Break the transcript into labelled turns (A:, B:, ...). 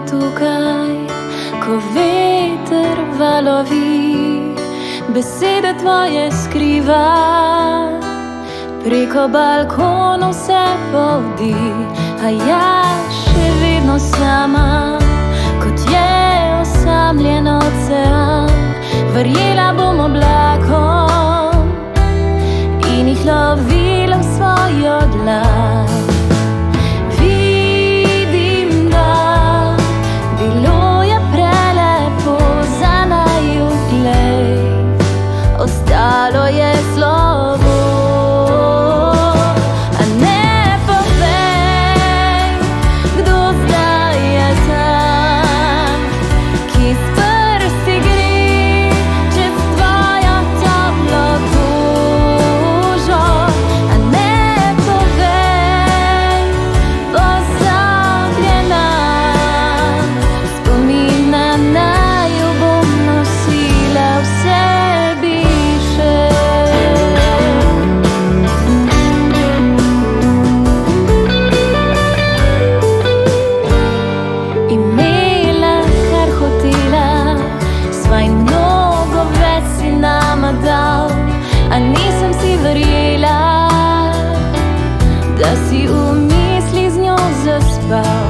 A: je tukaj, ko veter valovi, besede tvoje skriva, preko balkonov se povdi, a jaz še vedno sama, kot je osamljen ocean. Verjela bom oblakom in jih lovila v svojo dlan. Vidim, da bilo je prelepo za naju, glej, ostalo je slovo. A ne povej, kdo zdaj je tam, ki s prsti gre čez tvojo toplo kožo. A ne povej, pozabljena, spomina naju bom nosila v sebi še. Imela, kar hotela sva in mnogo več si nama dal, a nisem si verjela, da si v misli z njo zaspal.